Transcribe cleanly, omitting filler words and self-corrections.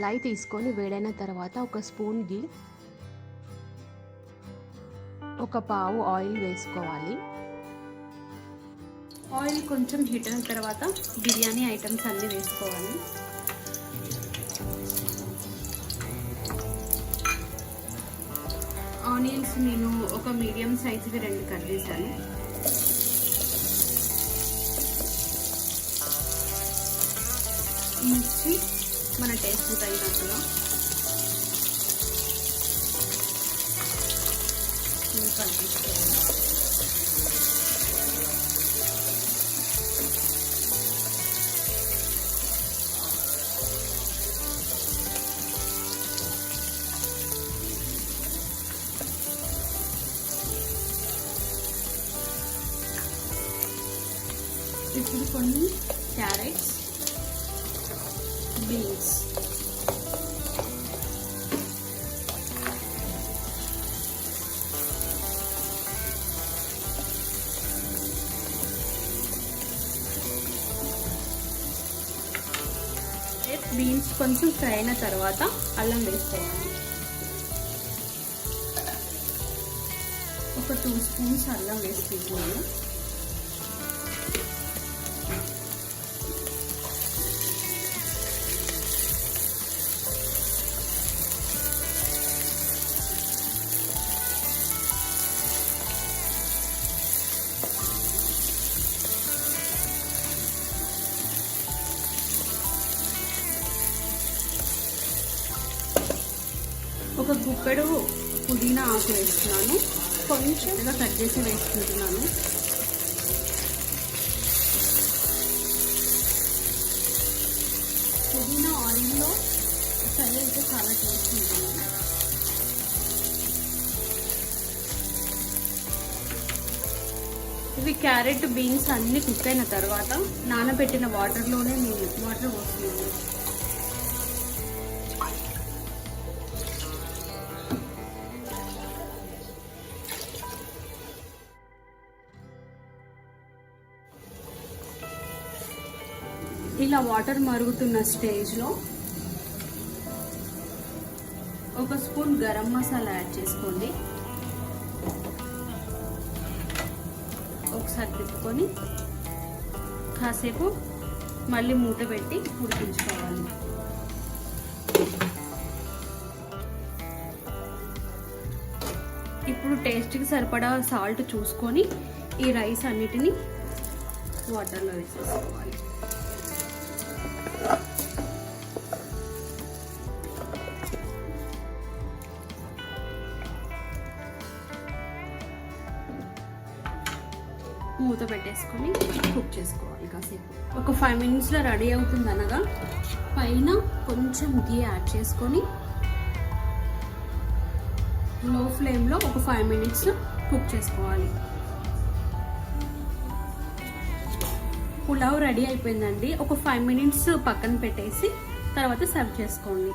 కళాయి తీసుకొని వేడైన తర్వాత ఒక స్పూన్ ఘీ, ఒక పావు ఆయిల్ వేసుకోవాలి. ఆయిల్ కొంచెం హీట్ అయిన తర్వాత బిర్యానీ ఐటమ్స్ అన్నీ వేసుకోవాలి. ఆనియన్స్ నేను ఒక మీడియం సైజువి 2 కట్ చేశాను. మిర్చి మన టేస్ట్ తగినట్టుగా, కలిపించుకోవాలి. ఇప్పుడు కొన్ని క్యారెట్స్, బీన్స్, బీన్స్ కొంచెం ఫ్రై అయిన తర్వాత అల్లం వేసుకోవాలి. ఒక 2 స్పూన్స్ అల్లం వేసుకుంటున్నాను. ఒక గుప్పెడు పుదీనా ఆకు వేస్తున్నాను. కొంచెం కట్ చేసి వేసుకుంటున్నాను. పుదీనా ఆయిల్లో ఫ్రై అయితే చాలా టేస్ట్ ఉంటుంది. ఇవి క్యారెట్, బీన్స్ అన్ని కుక్ అయిన తర్వాత నానబెట్టిన వాటర్లోనే నేను వాటర్ పోస్తున్నాను. ఇలా వాటర్ మరుగుతున్న స్టేజ్లో ఒక స్పూన్ గరం మసాలా యాడ్ చేసుకోండి. ఒకసారి తిప్పుకొని కాసేపు మళ్ళీ మూత పెట్టి ఉడికించుకోవాలి. ఇప్పుడు టేస్ట్కి సరిపడా సాల్ట్ చూసుకొని ఈ రైస్ అన్నిటినీ వాటర్లో వేసేసుకోవాలి. మూత పెట్టేసుకొని కుక్ చేసుకోవాలి కాసేపు. ఒక 5 మినిట్స్లో రెడీ అవుతుంది అనగా పైన కొంచెం ఘీ యాడ్ చేసుకొని లో ఫ్లేమ్లో ఒక 5 మినిట్స్ కుక్ చేసుకోవాలి. పులావ్ రెడీ అయిపోయిందండి. ఒక 5 మినిట్స్ పక్కన పెట్టేసి తర్వాత సర్వ్ చేసుకోండి.